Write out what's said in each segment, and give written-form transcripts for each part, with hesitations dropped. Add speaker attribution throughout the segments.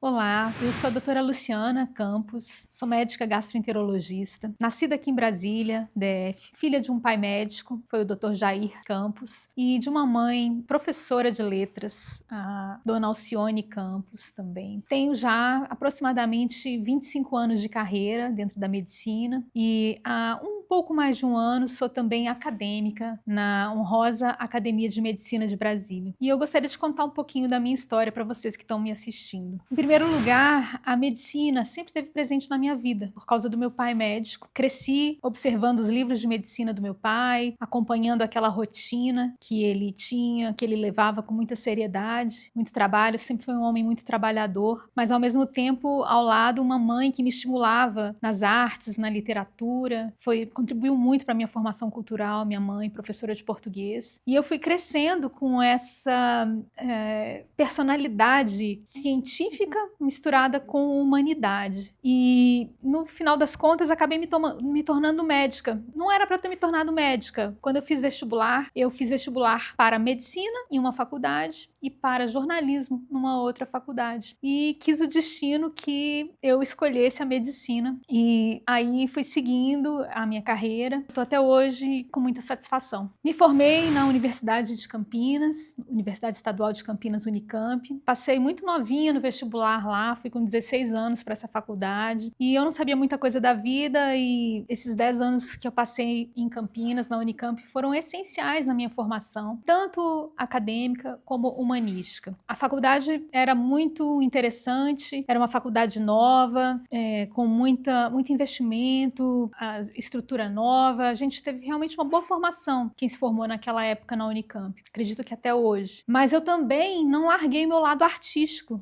Speaker 1: Olá, eu sou a doutora Luciana Campos, sou médica gastroenterologista, nascida aqui em Brasília, DF, filha de um pai médico, foi o Dr. Jair Campos, e de uma mãe professora de letras, a dona Alcione Campos também. Tenho já aproximadamente 25 anos de carreira dentro da medicina e há um pouco mais de um ano sou também acadêmica na honrosa Academia de Medicina de Brasília. E eu gostaria de contar um pouquinho da minha história para vocês que estão me assistindo. Em primeiro lugar, a medicina sempre esteve presente na minha vida, por causa do meu pai médico. Cresci observando os livros de medicina do meu pai, acompanhando aquela rotina que ele tinha, que ele levava com muita seriedade, muito trabalho, sempre foi um homem muito trabalhador, mas ao mesmo tempo, ao lado, uma mãe que me estimulava nas artes, na literatura, contribuiu muito para a minha formação cultural, minha mãe, professora de português. E eu fui crescendo com essa personalidade científica misturada com humanidade. E no final das contas, acabei me tornando médica. Não era para ter me tornado médica. Quando eu fiz vestibular para medicina em uma faculdade e para jornalismo numa outra faculdade. E quis o destino que eu escolhesse a medicina. E aí fui seguindo a minha carreira. Estou até hoje com muita satisfação. Me formei na Universidade de Campinas, Universidade Estadual de Campinas, Unicamp. Passei muito novinha no vestibular lá, fui com 16 anos para essa faculdade. E eu não sabia muita coisa da vida e esses 10 anos que eu passei em Campinas, na Unicamp, foram essenciais na minha formação, tanto acadêmica como humanística. A faculdade era muito interessante, era uma faculdade nova, com muito investimento, a estrutura nova. A gente teve realmente uma boa formação, quem se formou naquela época na Unicamp. Acredito que até hoje. Mas eu também não larguei meu lado artístico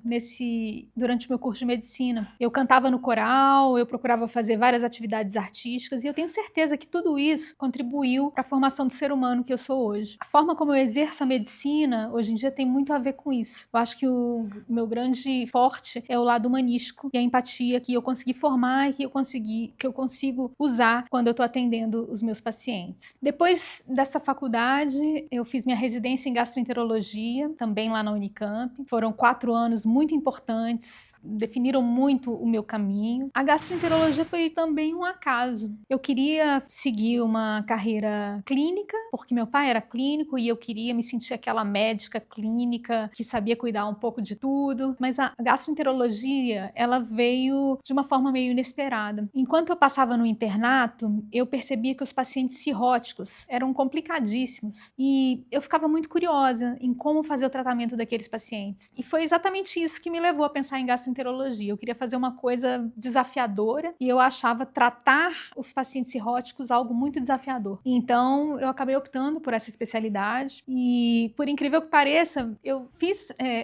Speaker 1: durante o meu curso de medicina. Eu cantava no coral, eu procurava fazer várias atividades artísticas e eu tenho certeza que tudo isso contribuiu para a formação do ser humano que eu sou hoje. A forma como eu exerço a medicina hoje em dia tem muito a ver com isso. Eu acho que o meu grande forte é o lado humanístico e a empatia que eu consegui formar e que eu consigo usar quando eu estou atendendo os meus pacientes. Depois dessa faculdade, eu fiz minha residência em gastroenterologia, também lá na Unicamp. Foram 4 anos muito importantes, definiram muito o meu caminho. A gastroenterologia foi também um acaso. Eu queria seguir uma carreira clínica, porque meu pai era clínico e eu queria me sentir aquela médica clínica que sabia cuidar um pouco de tudo, mas a gastroenterologia, ela veio de uma forma meio inesperada. Enquanto eu passava no internato, eu percebia que os pacientes cirróticos eram complicadíssimos e eu ficava muito curiosa em como fazer o tratamento daqueles pacientes. E foi exatamente isso que me levou a pensar em gastroenterologia. Eu queria fazer uma coisa desafiadora e eu achava tratar os pacientes cirróticos algo muito desafiador. Então, eu acabei optando por essa especialidade e, por incrível que pareça, eu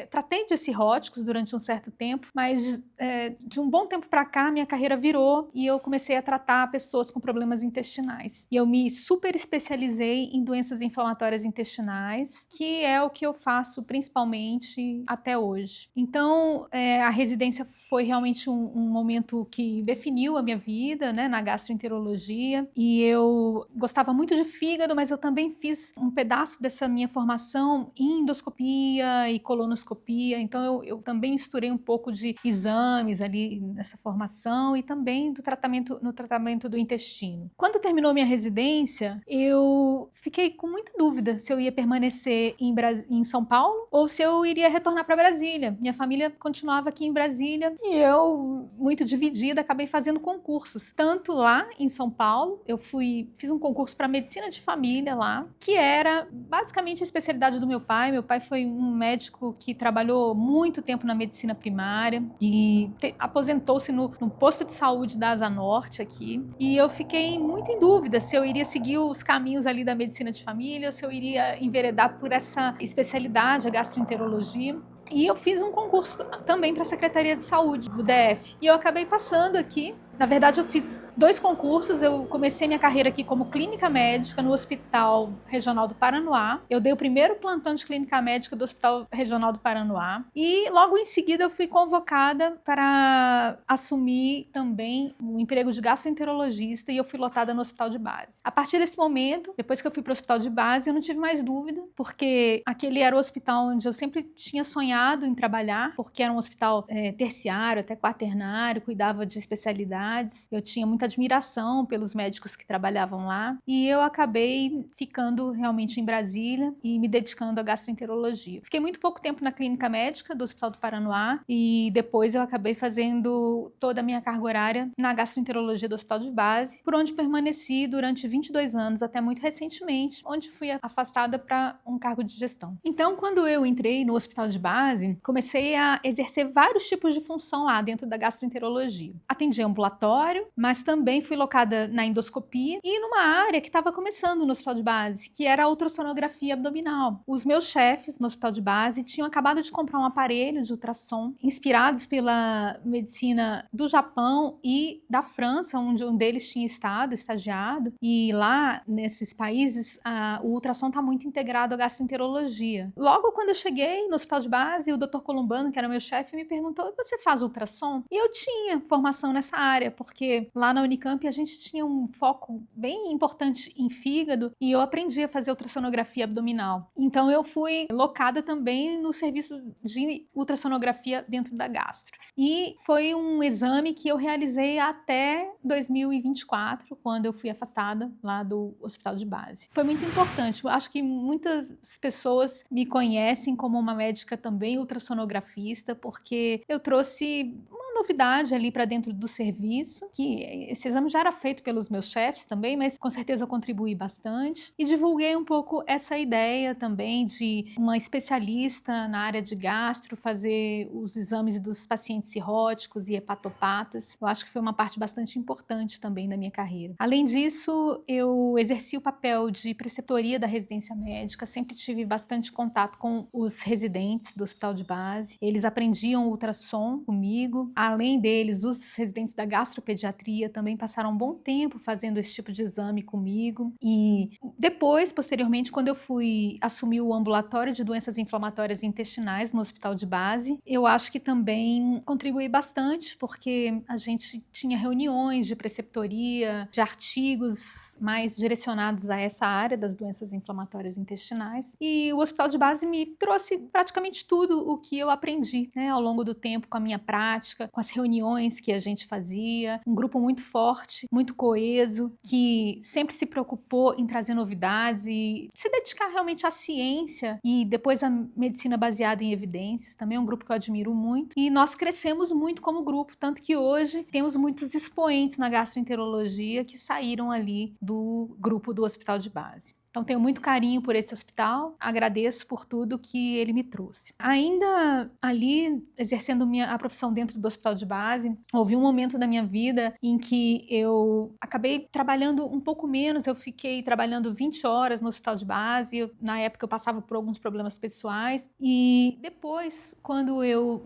Speaker 1: tratei de cirróticos durante um certo tempo, mas de um bom tempo para cá, minha carreira virou e eu comecei a tratar pessoas com problemas intestinais. E eu me super especializei em doenças inflamatórias intestinais, que é o que eu faço principalmente até hoje. Então, a residência foi realmente um momento que definiu a minha vida, né, na gastroenterologia. E eu gostava muito de fígado, mas eu também fiz um pedaço dessa minha formação em endoscopia e colonoscopia. Então, eu também misturei um pouco de exames ali nessa formação e também no tratamento do intestino. Quando terminou minha residência, eu fiquei com muita dúvida se eu ia permanecer em São Paulo ou se eu iria retornar para Brasília. Minha família continuava aqui em Brasília e eu, muito dividida, acabei fazendo concursos. Tanto lá em São Paulo, fiz um concurso para medicina de família lá, que era basicamente a especialidade do meu pai. Meu pai foi um médico que trabalhou muito tempo na medicina primária e aposentou-se no posto de saúde da Asa Norte aqui. E eu fiquei muito em dúvida se eu iria seguir os caminhos ali da medicina de família, ou se eu iria enveredar por essa especialidade, a gastroenterologia. E eu fiz um concurso também para a Secretaria de Saúde do DF. E eu acabei passando aqui Na verdade, eu fiz 2 concursos. Eu comecei minha carreira aqui como clínica médica no Hospital Regional do Paranoá. Eu dei o primeiro plantão de clínica médica do Hospital Regional do Paranoá. E logo em seguida eu fui convocada para assumir também o emprego de gastroenterologista e eu fui lotada no hospital de base. A partir desse momento, depois que eu fui para o hospital de base, eu não tive mais dúvida, porque aquele era o hospital onde eu sempre tinha sonhado em trabalhar, porque era um hospital terciário, até quaternário, cuidava de especialidades. Eu tinha muita admiração pelos médicos que trabalhavam lá e eu acabei ficando realmente em Brasília e me dedicando à gastroenterologia. Fiquei muito pouco tempo na clínica médica do Hospital do Paranoá e depois eu acabei fazendo toda a minha carga horária na gastroenterologia do Hospital de Base, por onde permaneci durante 22 anos, até muito recentemente, onde fui afastada para um cargo de gestão. Então, quando eu entrei no Hospital de Base, comecei a exercer vários tipos de função lá dentro da gastroenterologia. Atendi ambulatório, mas também fui locada na endoscopia e numa área que estava começando no Hospital de Base, que era a ultrassonografia abdominal. Os meus chefes no Hospital de Base tinham acabado de comprar um aparelho de ultrassom, inspirados pela medicina do Japão e da França, onde um deles tinha estagiado, e lá, nesses países, o ultrassom está muito integrado à gastroenterologia. Logo quando eu cheguei no Hospital de Base, o Dr. Columbano, que era meu chefe, me perguntou: você faz ultrassom? E eu tinha formação nessa área, porque lá na Unicamp a gente tinha um foco bem importante em fígado e eu aprendi a fazer ultrassonografia abdominal. Então eu fui locada também no serviço de ultrassonografia dentro da gastro. E foi um exame que eu realizei até 2024, quando eu fui afastada lá do Hospital de Base. Foi muito importante. Eu acho que muitas pessoas me conhecem como uma médica também ultrassonografista, porque eu trouxe uma novidade ali para dentro do serviço, que esse exame já era feito pelos meus chefes também, mas com certeza eu contribuí bastante e divulguei um pouco essa ideia também de uma especialista na área de gastro fazer os exames dos pacientes cirróticos e hepatopatas. Eu acho que foi uma parte bastante importante também da minha carreira. Além disso, eu exerci o papel de preceptoria da residência médica, sempre tive bastante contato com os residentes do Hospital de Base. Eles aprendiam ultrassom comigo. Além deles, os residentes da gastropediatria também passaram um bom tempo fazendo esse tipo de exame comigo. E depois, posteriormente, quando eu fui assumir o ambulatório de doenças inflamatórias intestinais no Hospital de Base, eu acho que também contribuí bastante, porque a gente tinha reuniões de preceptoria, de artigos mais direcionados a essa área das doenças inflamatórias intestinais. E o Hospital de Base me trouxe praticamente tudo o que eu aprendi, né, ao longo do tempo, com a minha prática, com as reuniões que a gente fazia. Um grupo muito forte, muito coeso, que sempre se preocupou em trazer novidades e se dedicar realmente à ciência e depois à medicina baseada em evidências. Também é um grupo que eu admiro muito. E nós crescemos muito como grupo, tanto que hoje temos muitos expoentes na gastroenterologia que saíram ali do grupo do Hospital de Base. Então, tenho muito carinho por esse hospital, agradeço por tudo que ele me trouxe. Ainda ali, exercendo a profissão dentro do Hospital de Base, houve um momento da minha vida em que eu acabei trabalhando um pouco menos, eu fiquei trabalhando 20 horas no Hospital de Base, na época eu passava por alguns problemas pessoais, e depois, quando eu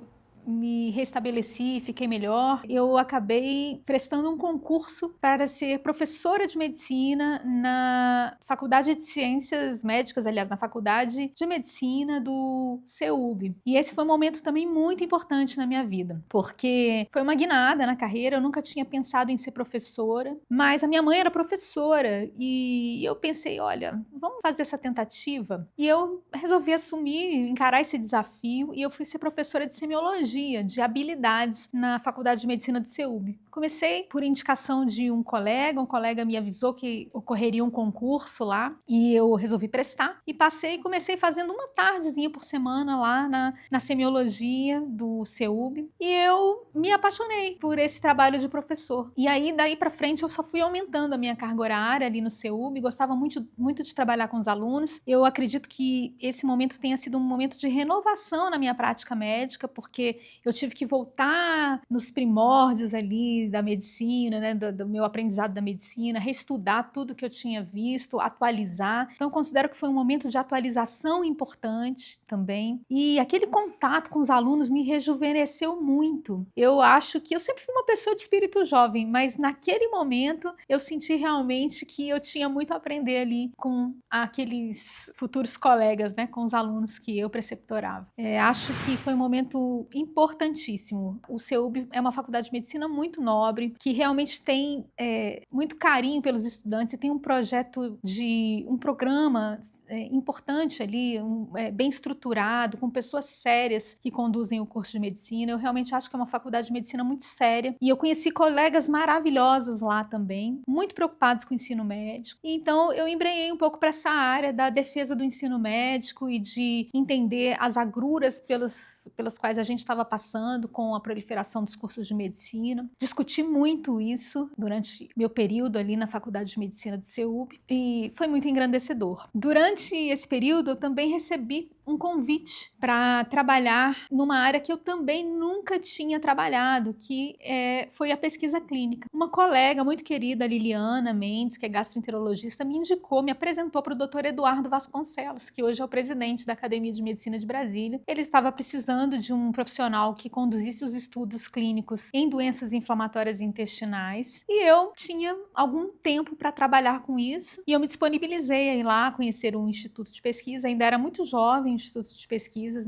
Speaker 1: me restabeleci, fiquei melhor, eu acabei prestando um concurso para ser professora de medicina na Faculdade de Ciências Médicas, aliás, na Faculdade de Medicina do CEUB. E esse foi um momento também muito importante na minha vida, porque foi uma guinada na carreira, eu nunca tinha pensado em ser professora, mas a minha mãe era professora e eu pensei, olha, vamos fazer essa tentativa? E eu resolvi assumir, encarar esse desafio e eu fui ser professora de semiologia, de habilidades na Faculdade de Medicina do CEUB. Comecei por indicação de um colega me avisou que ocorreria um concurso lá e eu resolvi prestar e passei e comecei fazendo uma tardezinha por semana lá na semiologia do CEUB e eu me apaixonei por esse trabalho de professor. E aí, daí pra frente, eu só fui aumentando a minha carga horária ali no CEUB, gostava muito de trabalhar com os alunos. Eu acredito que esse momento tenha sido um momento de renovação na minha prática médica, porque eu tive que voltar nos primórdios ali da medicina, né, do meu aprendizado da medicina, reestudar tudo que eu tinha visto, atualizar. Então, eu considero que foi um momento de atualização importante também. E aquele contato com os alunos me rejuvenesceu muito. Eu acho que eu sempre fui uma pessoa de espírito jovem, mas naquele momento eu senti realmente que eu tinha muito a aprender ali com aqueles futuros colegas, né, com os alunos que eu preceptorava. Acho que foi um momento importantíssimo. O CEUB é uma faculdade de medicina muito nobre, que realmente tem muito carinho pelos estudantes e tem um projeto um programa importante ali, bem estruturado, com pessoas sérias que conduzem o curso de medicina. Eu realmente acho que é uma faculdade de medicina muito séria e eu conheci colegas maravilhosos lá também, muito preocupados com o ensino médico. Então eu embrenhei um pouco para essa área da defesa do ensino médico e de entender as agruras pelas quais a gente estava passando com a proliferação dos cursos de medicina. Discuti muito isso durante meu período ali na Faculdade de Medicina do CEUB e foi muito engrandecedor. Durante esse período eu também recebi um convite para trabalhar numa área que eu também nunca tinha trabalhado, que foi a pesquisa clínica. Uma colega muito querida, Liliana Mendes, que é gastroenterologista, me indicou, me apresentou para o Dr. Eduardo Vasconcelos, que hoje é o presidente da Academia de Medicina de Brasília. Ele estava precisando de um profissional que conduzisse os estudos clínicos em doenças inflamatórias intestinais e eu tinha algum tempo para trabalhar com isso e eu me disponibilizei a ir lá conhecer um instituto de pesquisa. Ainda era muito jovem o instituto de pesquisas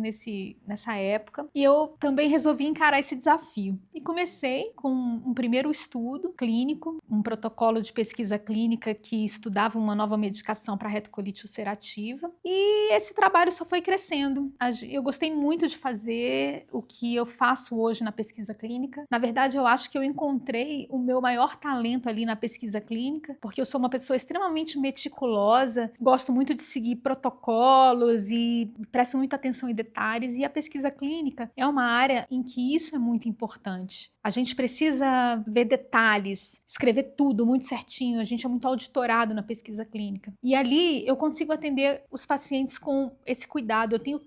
Speaker 1: nessa época e eu também resolvi encarar esse desafio e comecei com um primeiro estudo clínico, um protocolo de pesquisa clínica que estudava uma nova medicação para retocolite ulcerativa e esse trabalho só foi crescendo. Eu gostei muito de fazer o que eu faço hoje na pesquisa clínica. Na verdade, eu acho que eu encontrei o meu maior talento ali na pesquisa clínica, porque eu sou uma pessoa extremamente meticulosa, gosto muito de seguir protocolos e presto muita atenção em detalhes, e a pesquisa clínica é uma área em que isso é muito importante. A gente precisa ver detalhes, escrever tudo muito certinho, a gente é muito auditorado na pesquisa clínica. E ali eu consigo atender os pacientes com esse cuidado, eu tenho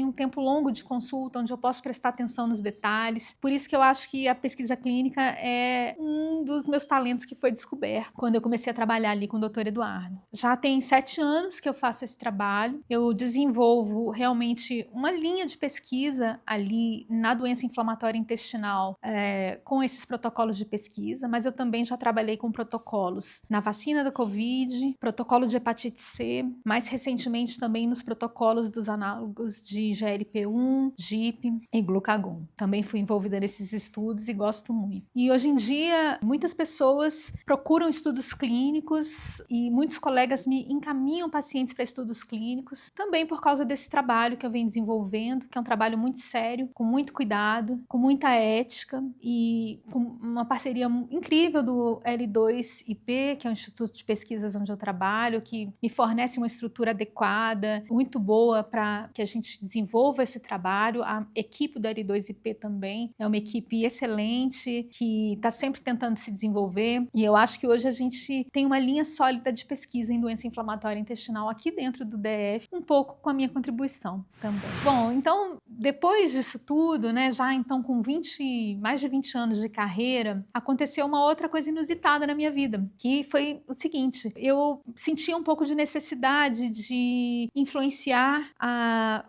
Speaker 1: um tempo longo de consulta, onde eu posso prestar atenção nos detalhes. Por isso que eu acho que a pesquisa clínica é um dos meus talentos que foi descoberto quando eu comecei a trabalhar ali com o Dr. Eduardo. Já tem 7 anos que eu faço esse trabalho, eu desenvolvo realmente uma linha de pesquisa ali na doença inflamatória intestinal, com esses protocolos de pesquisa, mas eu também já trabalhei com protocolos na vacina da Covid, protocolo de hepatite C, mais recentemente também nos protocolos dos análogos de GLP-1, GIP e glucagon. Também fui envolvida nesses estudos e gosto muito. E hoje em dia, muitas pessoas procuram estudos clínicos e muitos colegas me encaminham pacientes para estudos clínicos, também por causa desse trabalho que eu venho desenvolvendo, que é um trabalho muito sério, com muito cuidado, com muita ética e com uma parceria incrível do L2IP, que é o Instituto de Pesquisas onde eu trabalho, que me fornece uma estrutura adequada, muito boa para que a gente desenvolva esse trabalho. A equipe do L2IP também é uma equipe excelente, que está sempre tentando se desenvolver, e eu acho que hoje a gente tem uma linha sólida de pesquisa em doença inflamatória intestinal aqui dentro do DF, um pouco com a minha contribuição também. Bom, então, depois disso tudo, né, já então com mais de 20 anos de carreira, aconteceu uma outra coisa inusitada na minha vida, que foi o seguinte: eu sentia um pouco de necessidade de influenciar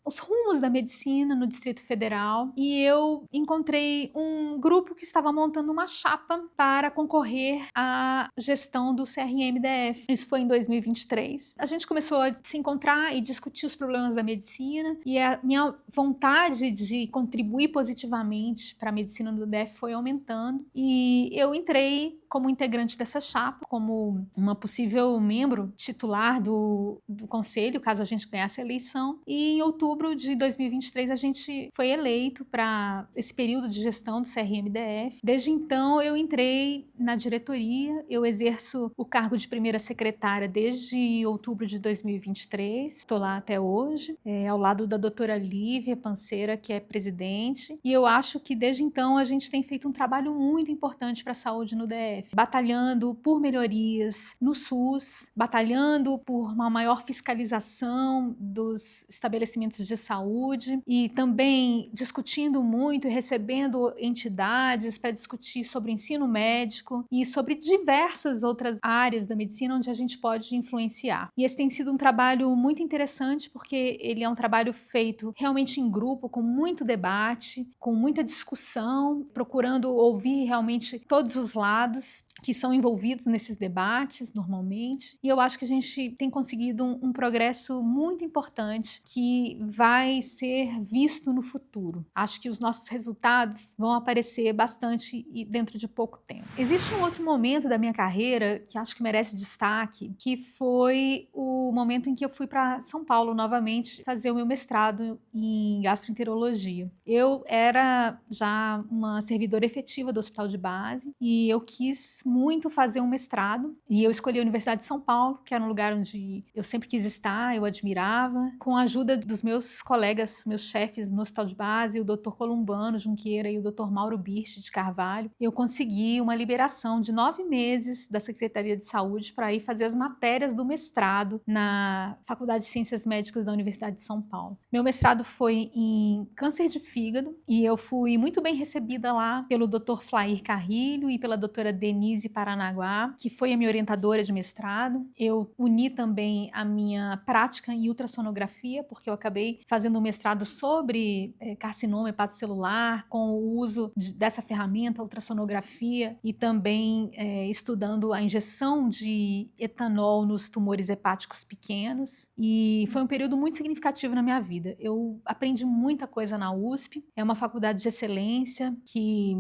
Speaker 1: os rumos da medicina no Distrito Federal, e eu encontrei um grupo que estava montando uma chapa para concorrer à gestão do CRM-DF. Isso foi em 2023. A gente começou a se encontrar e discutir os problemas da medicina, e a minha vontade de contribuir positivamente para a medicina do DF foi aumentando, e eu entrei como integrante dessa chapa, como uma possível membro titular do conselho, caso a gente ganhasse a eleição. E em outubro de 2023 a gente foi eleito para esse período de gestão do CRM-DF. Desde então eu entrei na diretoria, eu exerço o cargo de primeira secretária desde outubro de 2023, estou lá até hoje, ao lado da doutora Lívia Panceira, que é presidente, e eu acho que desde então a gente tem feito um trabalho muito importante para a saúde no DF, batalhando por melhorias no SUS, batalhando por uma maior fiscalização dos estabelecimentos de saúde e também discutindo muito e recebendo entidades para discutir sobre o ensino médico e sobre diversas outras áreas da medicina onde a gente pode influenciar. E esse tem sido um trabalho muito interessante porque ele é um trabalho feito realmente em grupo, com muito debate, com muita discussão, procurando ouvir realmente todos os lados que são envolvidos nesses debates normalmente. E eu acho que a gente tem conseguido um progresso muito importante que vai ser visto no futuro. Acho que os nossos resultados vão aparecer bastante e dentro de pouco tempo. Existe um outro momento da minha carreira que acho que merece destaque, que foi o momento em que eu fui para São Paulo novamente fazer o meu mestrado em gastroenterologia. Eu era já uma servidora efetiva do Hospital de Base e eu quis muito fazer um mestrado e eu escolhi a Universidade de São Paulo, que era um lugar onde eu sempre quis estar, eu admirava. Com a ajuda dos meus colegas, meus chefes no Hospital de Base, o Dr. Columbano Junqueira e o Dr. Mauro Birch de Carvalho, eu consegui uma liberação de 9 meses da Secretaria de Saúde para ir fazer as matérias do mestrado na Faculdade de Ciências Médicas da Universidade de São Paulo. Meu mestrado foi em câncer de fígado e eu fui muito bem recebida lá pelo Dr. Flair Carrilho e pela doutora Denise Paranaguá, que foi a minha orientadora de mestrado. Eu uni também a minha prática em ultrassonografia, porque eu acabei fazendo um mestrado sobre carcinoma hepatocelular, com o uso dessa ferramenta, ultrassonografia, e também estudando a injeção de etanol nos tumores hepáticos pequenos. E foi um período muito significativo na minha vida. Eu aprendi muita coisa na USP, é uma faculdade de excelência que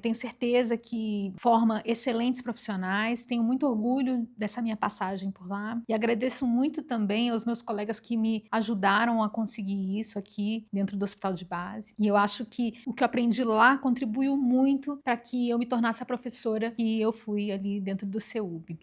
Speaker 1: tenho certeza que forma excelentes profissionais. Tenho muito orgulho dessa minha passagem por lá e agradeço muito também aos meus colegas que me ajudaram a conseguir isso aqui dentro do Hospital de Base. E eu acho que o que eu aprendi lá contribuiu muito para que eu me tornasse a professora que eu fui ali dentro do CEUB.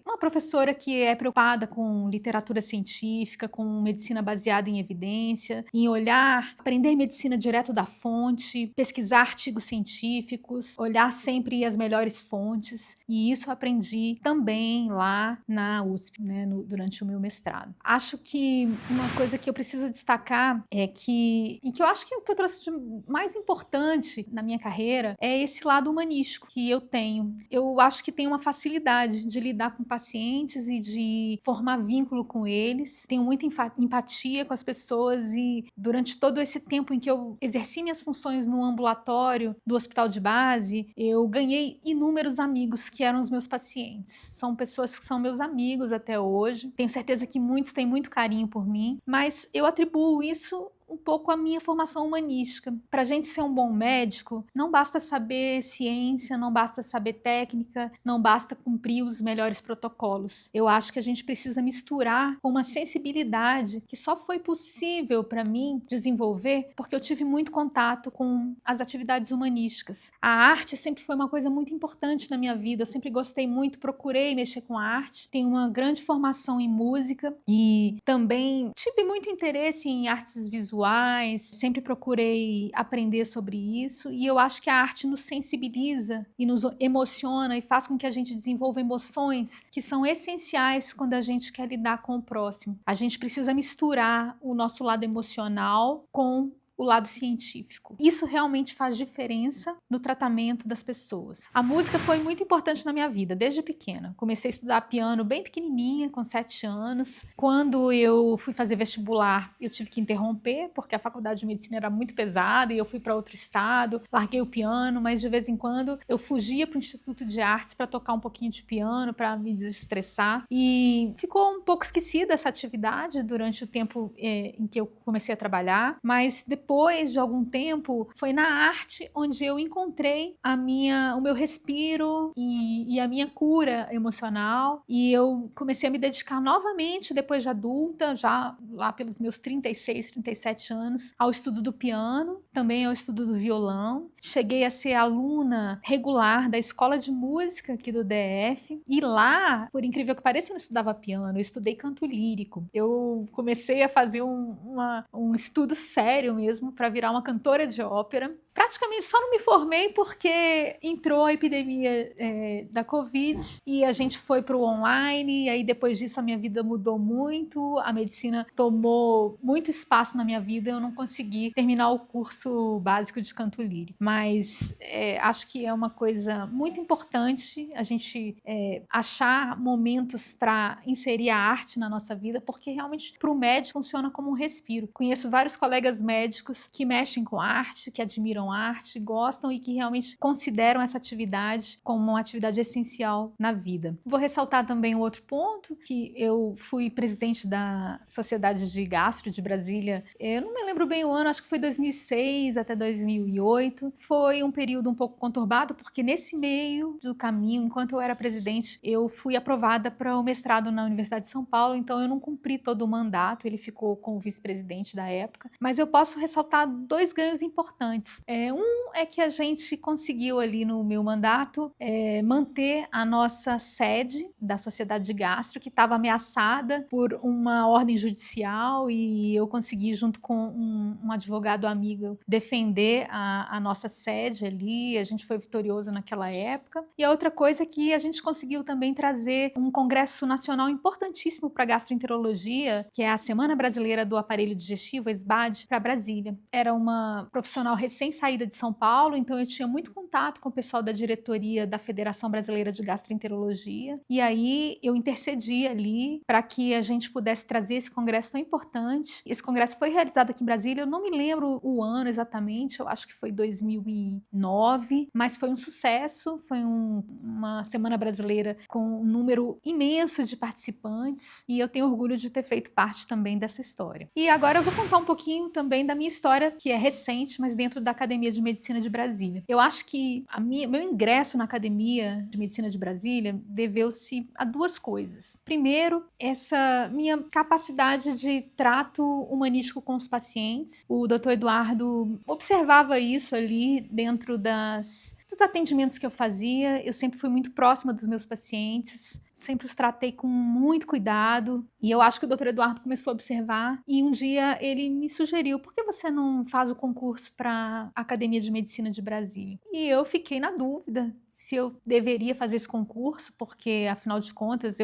Speaker 1: Uma professora que é preocupada com literatura científica, com medicina baseada em evidência, em olhar, aprender medicina direto da fonte, pesquisar artigos científicos, olhar sempre as melhores fontes. E isso eu aprendi também lá na USP, né, durante o meu mestrado. Acho que uma coisa que eu preciso destacar é que eu acho que o que eu trouxe de mais importante na minha carreira é esse lado humanístico que eu tenho. Eu acho que tenho uma facilidade de lidar com pacientes e de formar vínculo com eles. Tenho muita empatia com as pessoas e durante todo esse tempo em que eu exerci minhas funções no ambulatório do Hospital de Base, eu ganhei inúmeros amigos que eram os meus pacientes. São pessoas que são meus amigos até hoje. Tenho certeza que muitos têm muito carinho por mim, mas eu atribuo isso um pouco a minha formação humanística. Para a gente ser um bom médico, não basta saber ciência, não basta saber técnica, não basta cumprir os melhores protocolos. Eu acho que a gente precisa misturar com uma sensibilidade que só foi possível para mim desenvolver porque eu tive muito contato com as atividades humanísticas. A arte sempre foi uma coisa muito importante na minha vida, eu sempre gostei muito, procurei mexer com a arte, tenho uma grande formação em música e também tive muito interesse em artes visuais, sempre procurei aprender sobre isso e eu acho que a arte nos sensibiliza e nos emociona e faz com que a gente desenvolva emoções que são essenciais quando a gente quer lidar com o próximo. A gente precisa misturar o nosso lado emocional com o lado científico. Isso realmente faz diferença no tratamento das pessoas. A música foi muito importante na minha vida, desde pequena. Comecei a estudar piano bem pequenininha, com 7 anos. Quando eu fui fazer vestibular, eu tive que interromper, porque a faculdade de medicina era muito pesada e eu fui para outro estado, larguei o piano, mas de vez em quando eu fugia para o Instituto de Artes para tocar um pouquinho de piano, para me desestressar. E ficou um pouco esquecida essa atividade durante o tempo em que eu comecei a trabalhar, mas depois de algum tempo, foi na arte onde eu encontrei o meu respiro e a minha cura emocional. E eu comecei a me dedicar novamente, depois de adulta, já lá pelos meus 36, 37 anos, ao estudo do piano, também ao estudo do violão. Cheguei a ser aluna regular da Escola de Música aqui do DF. E lá, por incrível que pareça, eu não estudava piano, eu estudei canto lírico. Eu comecei a fazer um estudo sério mesmo mesmo para virar uma cantora de ópera. Praticamente só não me formei porque entrou a epidemia da Covid e a gente foi para o online, e aí depois disso a minha vida mudou muito, a medicina tomou muito espaço na minha vida, eu não consegui terminar o curso básico de canto lírico. Mas acho que é uma coisa muito importante a gente achar momentos para inserir a arte na nossa vida, porque realmente para o médico funciona como um respiro. Conheço vários colegas médicos que mexem com arte, que admiram arte, gostam e que realmente consideram essa atividade como uma atividade essencial na vida. Vou ressaltar também um outro ponto, que eu fui presidente da Sociedade de Gastro de Brasília, eu não me lembro bem o ano, acho que foi 2006 até 2008. Foi um período um pouco conturbado, porque nesse meio do caminho, enquanto eu era presidente, eu fui aprovada para o mestrado na Universidade de São Paulo, então eu não cumpri todo o mandato, ele ficou com o vice-presidente da época, mas eu posso ressaltar 2 ganhos importantes. Um é que a gente conseguiu ali no meu mandato manter a nossa sede da Sociedade de Gastro, que estava ameaçada por uma ordem judicial, e eu consegui, junto com um advogado amigo, defender a nossa sede ali, a gente foi vitorioso naquela época. E a outra coisa é que a gente conseguiu também trazer um congresso nacional importantíssimo para gastroenterologia, que é a Semana Brasileira do Aparelho Digestivo, a SBAD, para Brasília. Era uma profissional recém-saída de São Paulo, então eu tinha muito contato com o pessoal da diretoria da Federação Brasileira de Gastroenterologia, e aí eu intercedi ali para que a gente pudesse trazer esse congresso tão importante. Esse congresso foi realizado aqui em Brasília, eu não me lembro o ano exatamente, eu acho que foi 2009, mas foi um sucesso, foi uma semana brasileira com um número imenso de participantes, e eu tenho orgulho de ter feito parte também dessa história. E agora eu vou contar um pouquinho também da minha história, que é recente, mas dentro da Academia de Medicina de Brasília. Eu acho que meu ingresso na Academia de Medicina de Brasília deveu-se a 2 coisas. Primeiro, essa minha capacidade de trato humanístico com os pacientes. O Dr. Eduardo observava isso ali dentro dos atendimentos que eu fazia. Eu sempre fui muito próxima dos meus pacientes, sempre os tratei com muito cuidado, e eu acho que o Dr. Eduardo começou a observar, e um dia ele me sugeriu: por que você não faz o concurso para a Academia de Medicina de Brasília? E eu fiquei na dúvida se eu deveria fazer esse concurso, porque afinal de contas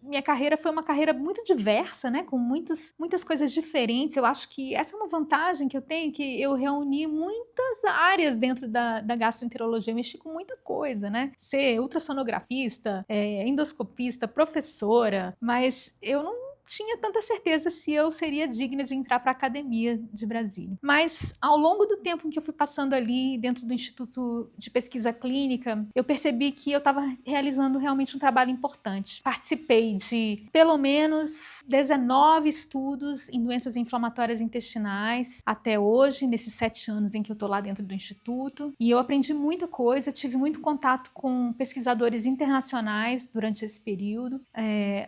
Speaker 1: minha carreira foi uma carreira muito diversa, né, com muitas coisas diferentes. Eu acho que essa é uma vantagem que eu tenho, que eu reuni muitas áreas dentro da gastroenterologia, eu mexi com muita coisa, né, ser ultrassonografista, endoscopista, professora, mas eu não tinha tanta certeza se eu seria digna de entrar para a Academia de Brasília. Mas ao longo do tempo em que eu fui passando ali dentro do Instituto de Pesquisa Clínica, eu percebi que eu estava realizando realmente um trabalho importante. Participei de pelo menos 19 estudos em doenças inflamatórias intestinais até hoje, nesses 7 anos em que eu estou lá dentro do Instituto, e eu aprendi muita coisa, tive muito contato com pesquisadores internacionais durante esse período.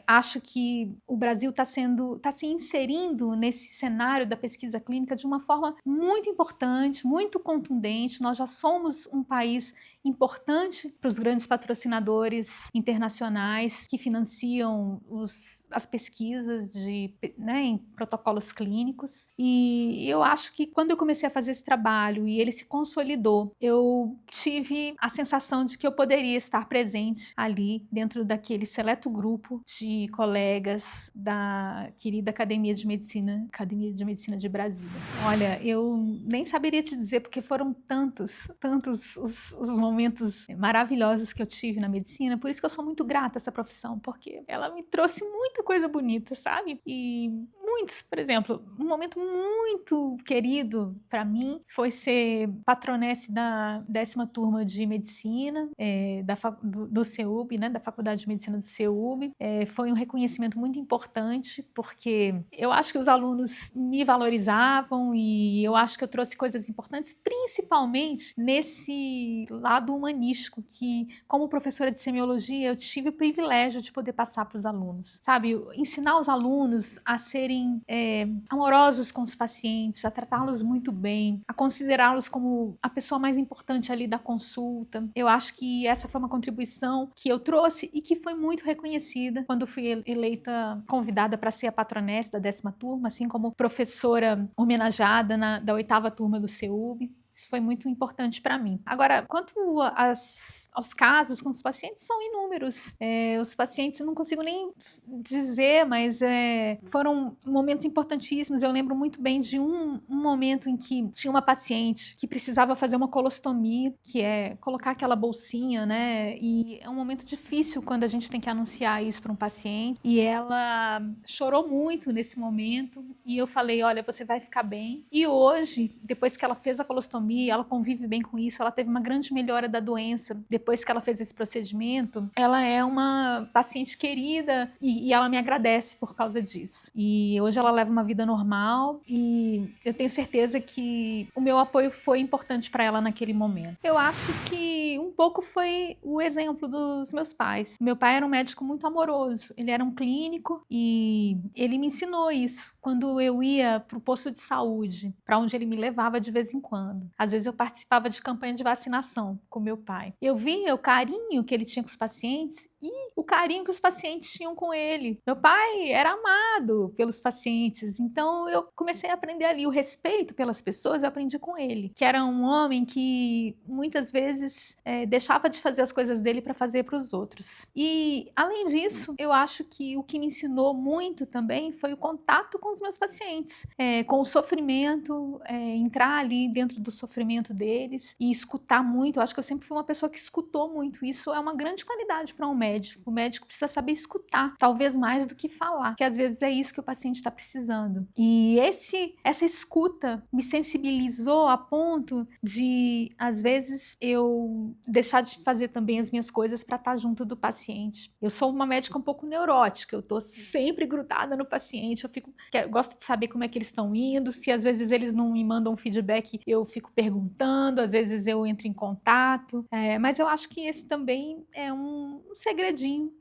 Speaker 1: Acho que o Brasil está se inserindo nesse cenário da pesquisa clínica de uma forma muito importante, muito contundente. Nós já somos um país importante para os grandes patrocinadores internacionais que financiam as pesquisas em protocolos clínicos. E eu acho que quando eu comecei a fazer esse trabalho e ele se consolidou, eu tive a sensação de que eu poderia estar presente ali dentro daquele seleto grupo de colegas da querida Academia de Medicina de Brasília. Olha, eu nem saberia te dizer, porque foram tantos os momentos maravilhosos que eu tive na medicina, por isso que eu sou muito grata a essa profissão, porque ela me trouxe muita coisa bonita, sabe? E muitos, por exemplo, um momento muito querido para mim foi ser patronesse da 10ª turma de medicina do CEUB, né, da Faculdade de Medicina do CEUB. Foi um reconhecimento muito importante, porque eu acho que os alunos me valorizavam e eu acho que eu trouxe coisas importantes, principalmente nesse lado humanístico, que como professora de semiologia eu tive o privilégio de poder passar para os alunos, sabe? Ensinar os alunos a serem amorosos com os pacientes, a tratá-los muito bem, a considerá-los como a pessoa mais importante ali da consulta. Eu acho que essa foi uma contribuição que eu trouxe e que foi muito reconhecida quando fui eleita convidada convidada para ser a patronesse da 10ª turma, assim como professora homenageada da 8ª turma do CEUB. Isso foi muito importante para mim. Agora, quanto aos casos com os pacientes, são inúmeros. Os pacientes, eu não consigo nem dizer, mas foram momentos importantíssimos. Eu lembro muito bem de um momento em que tinha uma paciente que precisava fazer uma colostomia, que é colocar aquela bolsinha, né? E é um momento difícil quando a gente tem que anunciar isso para um paciente. E ela chorou muito nesse momento. E eu falei, olha, você vai ficar bem. E hoje, depois que ela fez a colostomia, ela convive bem com isso, ela teve uma grande melhora da doença depois que ela fez esse procedimento. Ela é uma paciente querida e ela me agradece por causa disso. E hoje ela leva uma vida normal e eu tenho certeza que o meu apoio foi importante para ela naquele momento. Eu acho que um pouco foi o exemplo dos meus pais. Meu pai era um médico muito amoroso, ele era um clínico e ele me ensinou isso quando eu ia para o posto de saúde, para onde ele me levava de vez em quando. Às vezes eu participava de campanha de vacinação com meu pai. Eu via o carinho que ele tinha com os pacientes e o carinho que os pacientes tinham com ele. Meu pai era amado pelos pacientes, então eu comecei a aprender ali o respeito pelas pessoas, eu aprendi com ele, que era um homem que muitas vezes deixava de fazer as coisas dele para fazer para os outros. E além disso, eu acho que o que me ensinou muito também foi o contato com os meus pacientes, com o sofrimento, entrar ali dentro do sofrimento deles e escutar muito. Eu acho que eu sempre fui uma pessoa que escutou muito. Isso é uma grande qualidade para um médico. O médico precisa saber escutar, talvez mais do que falar, que às vezes é isso que o paciente está precisando. E essa escuta me sensibilizou a ponto de, às vezes, eu deixar de fazer também as minhas coisas para estar junto do paciente. Eu sou uma médica um pouco neurótica, eu estou sempre grudada no paciente, eu gosto de saber como é que eles estão indo, se às vezes eles não me mandam feedback, eu fico perguntando, às vezes eu entro em contato, mas eu acho que esse também é um segredinho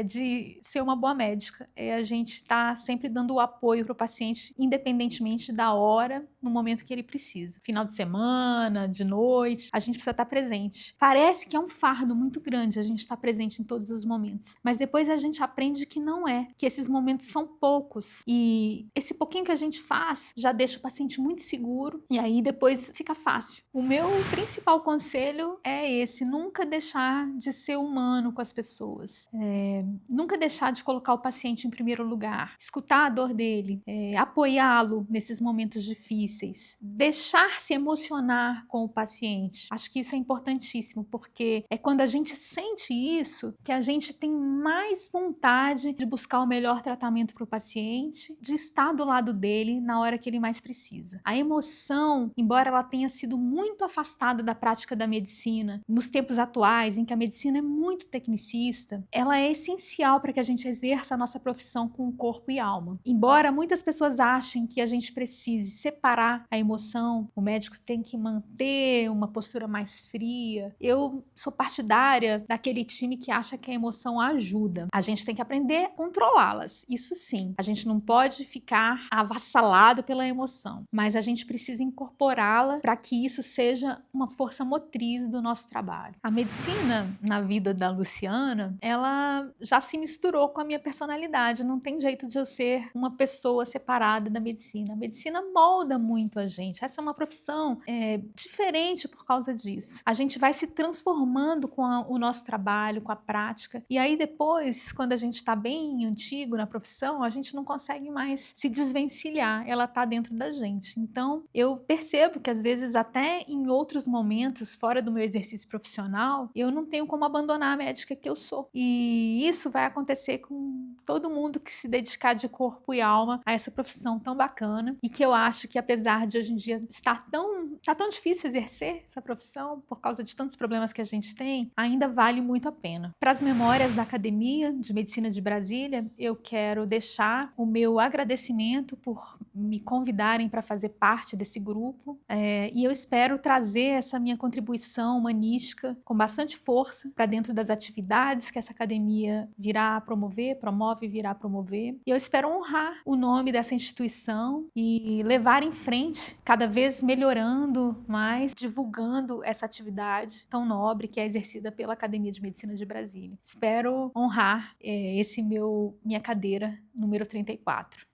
Speaker 1: de ser uma boa médica. A gente está sempre dando o apoio para o paciente, independentemente da hora, no momento que ele precisa. Final de semana, de noite, a gente precisa estar presente. Parece que é um fardo muito grande a gente estar presente em todos os momentos, mas depois a gente aprende que não é, que esses momentos são poucos e esse pouquinho que a gente faz já deixa o paciente muito seguro e aí depois fica fácil. O meu principal conselho é esse: nunca deixar de ser humano com as pessoas. Nunca deixar de colocar o paciente em primeiro lugar, escutar a dor dele, apoiá-lo nesses momentos difíceis, deixar-se emocionar com o paciente. Acho que isso é importantíssimo, porque é quando a gente sente isso que a gente tem mais vontade de buscar o melhor tratamento para o paciente, de estar do lado dele na hora que ele mais precisa. A emoção, embora ela tenha sido muito afastada da prática da medicina, nos tempos atuais, em que a medicina é muito tecnicista, ela é essencial para que a gente exerça a nossa profissão com corpo e alma. Embora muitas pessoas achem que a gente precise separar a emoção, o médico tem que manter uma postura mais fria, eu sou partidária daquele time que acha que a emoção ajuda. A gente tem que aprender a controlá-las, isso sim. A gente não pode ficar avassalado pela emoção, mas a gente precisa incorporá-la para que isso seja uma força motriz do nosso trabalho. A medicina, na vida da Luciana, ela já se misturou com a minha personalidade. Não tem jeito de eu ser uma pessoa separada da medicina. A medicina molda muito a gente. Essa é uma profissão diferente por causa disso. A gente vai se transformando com o nosso trabalho, com a prática. E aí depois, quando a gente está bem antigo na profissão, a gente não consegue mais se desvencilhar. Ela está dentro da gente. Então, eu percebo que às vezes até em outros momentos, fora do meu exercício profissional, eu não tenho como abandonar a médica que eu sou. E isso vai acontecer com todo mundo que se dedicar de corpo e alma a essa profissão tão bacana e que eu acho que, apesar de hoje em dia estar tão difícil exercer essa profissão por causa de tantos problemas que a gente tem, ainda vale muito a pena. Para as memórias da Academia de Medicina de Brasília, eu quero deixar o meu agradecimento por me convidarem para fazer parte desse grupo e eu espero trazer essa minha contribuição humanística com bastante força para dentro das atividades que essa academia academia virá a promover, promove e virá a promover. E eu espero honrar o nome dessa instituição e levar em frente, cada vez melhorando mais, divulgando essa atividade tão nobre que é exercida pela Academia de Medicina de Brasília. Espero honrar minha cadeira número 34.